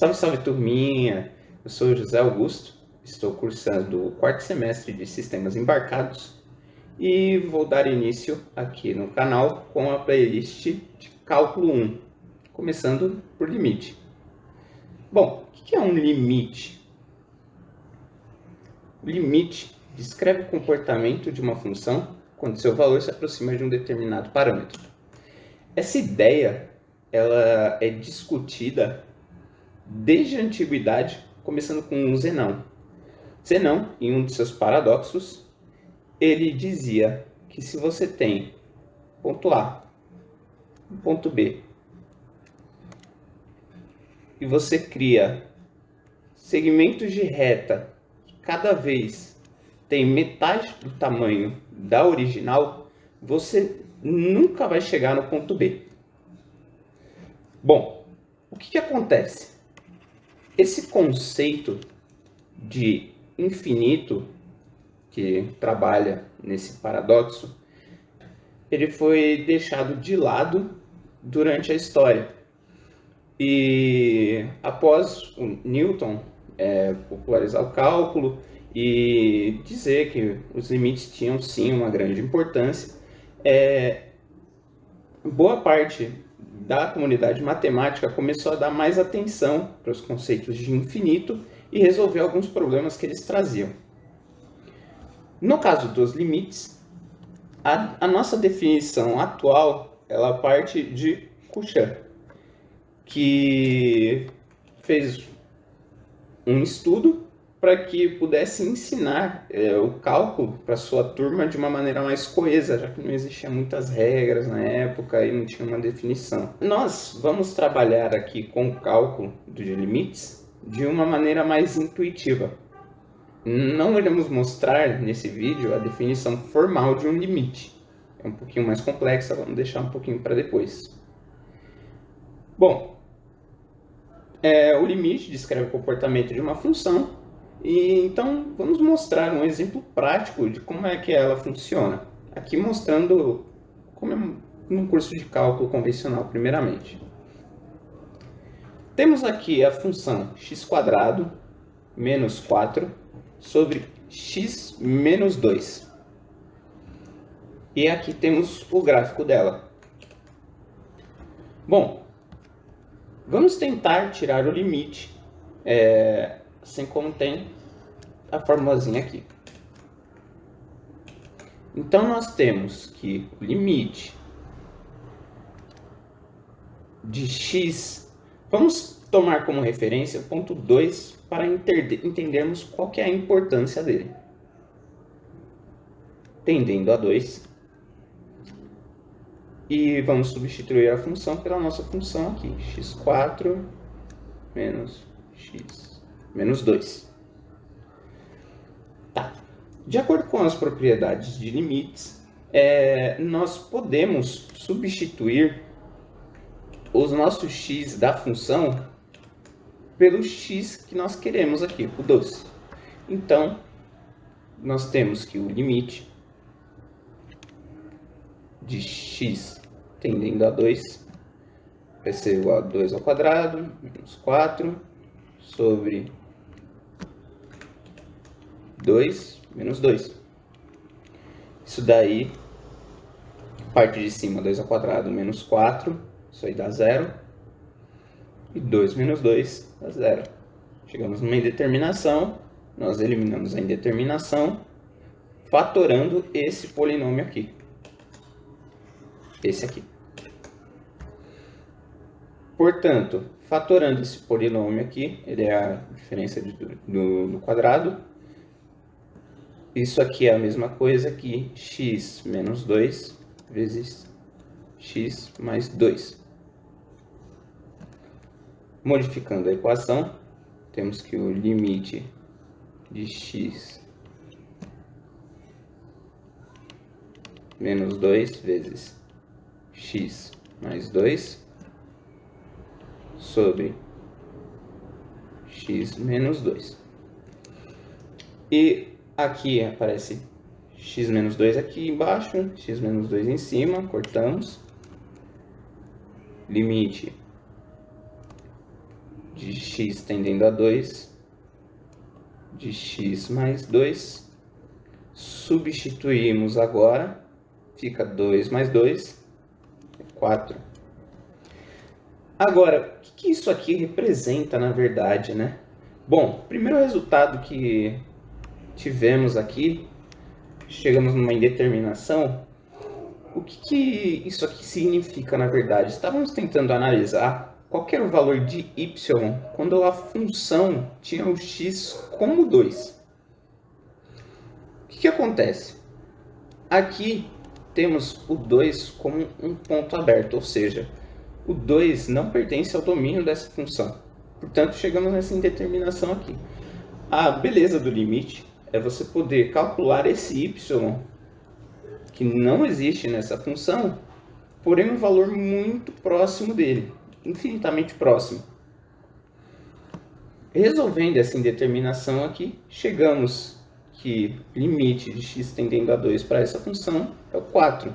Salve, salve turminha! Eu sou o José Augusto, estou cursando o quarto semestre de Sistemas Embarcados e vou dar início aqui no canal com a playlist de Cálculo 1, começando por limite. Bom, o que é um limite? O limite descreve o comportamento de uma função quando seu valor se aproxima de um determinado parâmetro. Essa ideia ela é discutida desde a antiguidade, começando com Zenão. Zenão, em um de seus paradoxos, ele dizia que se você tem ponto A e ponto B e você cria segmentos de reta que cada vez tem metade do tamanho da original, você nunca vai chegar no ponto B. Bom, o que acontece? Esse conceito de infinito que trabalha nesse paradoxo, ele foi deixado de lado durante a história. E após o Newton popularizar o cálculo e dizer que os limites tinham sim uma grande importância, boa parte da comunidade matemática começou a dar mais atenção para os conceitos de infinito e resolver alguns problemas que eles traziam. No caso dos limites, a nossa definição atual ela parte de Cauchy, que fez um estudo para que pudesse ensinar o cálculo para sua turma de uma maneira mais coesa, já que não existiam muitas regras na época e não tinha uma definição. Nós vamos trabalhar aqui com o cálculo de limites de uma maneira mais intuitiva. Não iremos mostrar nesse vídeo a definição formal de um limite. É um pouquinho mais complexa, vamos deixar um pouquinho para depois. Bom, o limite descreve o comportamento de uma função, e então vamos mostrar um exemplo prático de como é que ela funciona. Aqui mostrando como é num curso de cálculo convencional, primeiramente. Temos aqui a função x² menos 4 sobre x menos 2. E aqui temos o gráfico dela. Bom, vamos tentar tirar o limite, assim como tem a formulazinha aqui. Então, nós temos que o limite de x, vamos tomar como referência o ponto 2 para entendermos qual que é a importância dele. Tendendo a 2. E vamos substituir a função pela nossa função aqui, x² menos x menos 2. Tá. De acordo com as propriedades de limites, nós podemos substituir os nossos x da função pelo x que nós queremos aqui, o 2. Então, nós temos que o limite de x tendendo a 2 vai ser igual a 2² menos 4 sobre 2 menos 2. Isso daí, parte de cima, 2² menos 4, isso aí dá 0. E 2 menos 2 dá 0. Chegamos numa indeterminação, nós eliminamos a indeterminação, fatorando esse polinômio aqui. Esse aqui. Portanto, fatorando esse polinômio aqui, ele é a diferença do quadrado. Isso aqui é a mesma coisa que x menos 2 vezes x mais 2. Modificando a equação, temos que o limite de x menos 2 vezes x mais 2 sobre x menos 2. E aqui aparece x menos 2 aqui embaixo, x menos 2 em cima, cortamos. Limite de x tendendo a 2 de x mais 2. Substituímos agora, fica 2 mais 2, 4. Agora, o que isso aqui representa na verdade, né? Bom, primeiro resultado que tivemos aqui, chegamos numa indeterminação. O que isso aqui significa na verdade? Estávamos tentando analisar qual era o valor de y quando a função tinha o x como 2. O que acontece? Aqui temos o 2 como um ponto aberto, ou seja, o 2 não pertence ao domínio dessa função. Portanto, chegamos nessa indeterminação aqui. A beleza do limite é você poder calcular esse y que não existe nessa função, porém um valor muito próximo dele, infinitamente próximo. Resolvendo essa indeterminação aqui, chegamos que limite de x tendendo a 2 para essa função é o 4.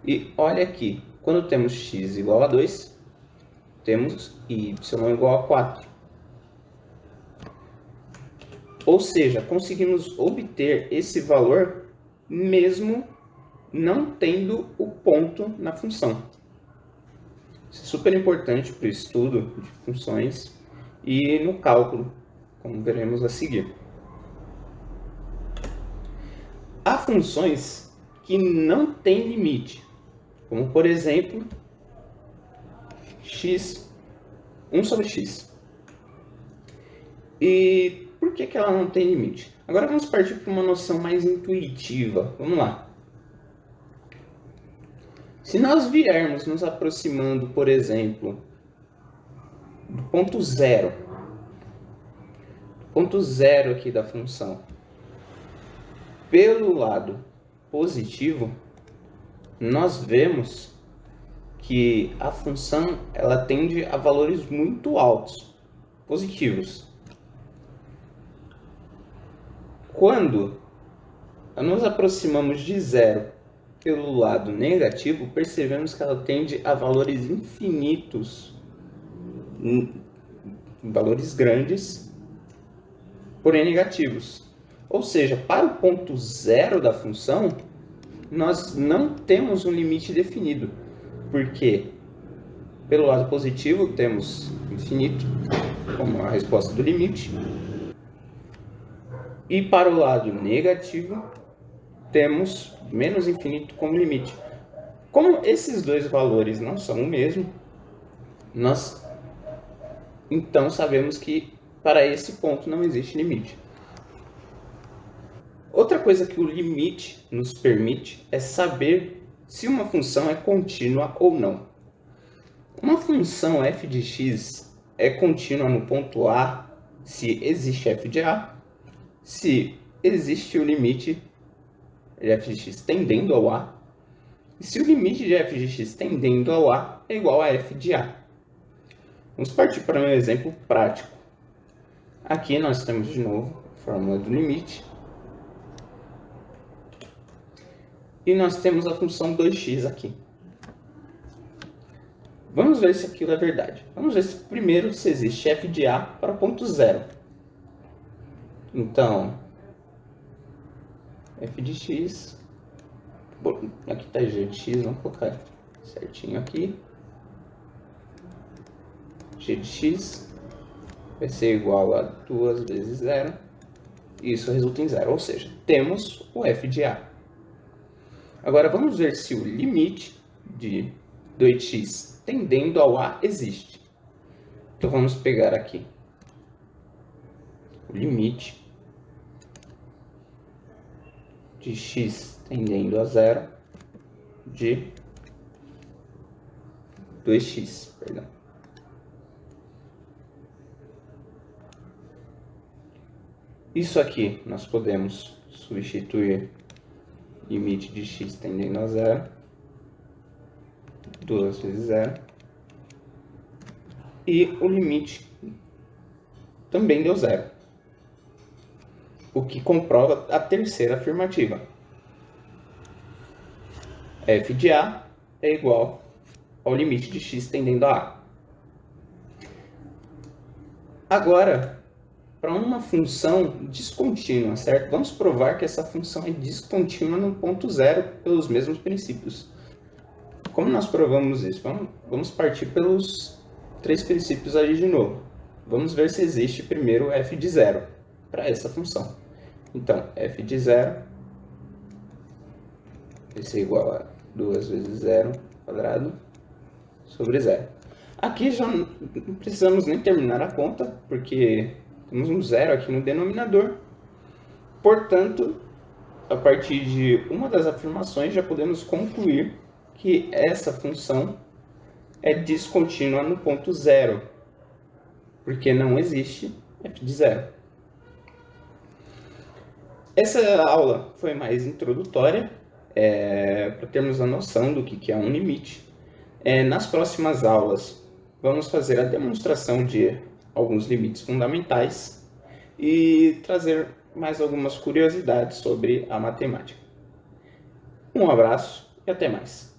E olha aqui, quando temos x igual a 2, temos y igual a 4. Ou seja, conseguimos obter esse valor mesmo não tendo o ponto na função. Isso é super importante para o estudo de funções e no cálculo, como veremos a seguir. Há funções que não têm limite, como por exemplo, x, 1 sobre x. E por que ela não tem limite? Agora vamos partir para uma noção mais intuitiva. Vamos lá. Se nós viermos nos aproximando, por exemplo, do ponto zero aqui da função, pelo lado positivo, nós vemos que a função ela tende a valores muito altos, positivos. Quando nos aproximamos de zero pelo lado negativo, percebemos que ela tende a valores infinitos, valores grandes, porém negativos. Ou seja, para o ponto zero da função, nós não temos um limite definido, porque pelo lado positivo temos infinito como a resposta do limite, e para o lado negativo temos menos infinito como limite. Como esses dois valores não são o mesmo, nós então sabemos que para esse ponto não existe limite. Outra coisa que o limite nos permite é saber se uma função é contínua ou não. Uma função f de x é contínua no ponto A se existe f de A, se existe o limite de f de x tendendo ao A, e se o limite de f de x tendendo ao A é igual a f de A. Vamos partir para um exemplo prático. Aqui nós temos de novo a fórmula do limite. E nós temos a função 2x aqui. Vamos ver se aquilo é verdade. Vamos ver primeiro se existe f de A para o ponto zero. Então, f de x, aqui está g de x, vamos colocar certinho aqui. G de x vai ser igual a 2 vezes 0. E isso resulta em 0, ou seja, temos o f de A. Agora vamos ver se o limite de 2x tendendo ao A existe. Então vamos pegar aqui o limite de x tendendo a 0 de 2x, perdão. Isso aqui nós podemos substituir limite de x tendendo a 0, 2 vezes 0, e o limite também deu 0, o que comprova a terceira afirmativa. F de A é igual ao limite de x tendendo a A. Agora, para uma função descontínua, certo? Vamos provar que essa função é descontínua no ponto zero pelos mesmos princípios. Como nós provamos isso? Vamos partir pelos 3 princípios ali de novo. Vamos ver se existe primeiro f de zero para essa função. Então, f de zero vai ser igual a 2 vezes zero quadrado sobre zero. Aqui já não precisamos nem terminar a conta, porque temos um zero aqui no denominador. Portanto, a partir de uma das afirmações, já podemos concluir que essa função é descontínua no ponto zero, porque não existe f de zero. Essa aula foi mais introdutória, para termos a noção do que é um limite. Nas próximas aulas, vamos fazer a demonstração de alguns limites fundamentais e trazer mais algumas curiosidades sobre a matemática. Um abraço e até mais.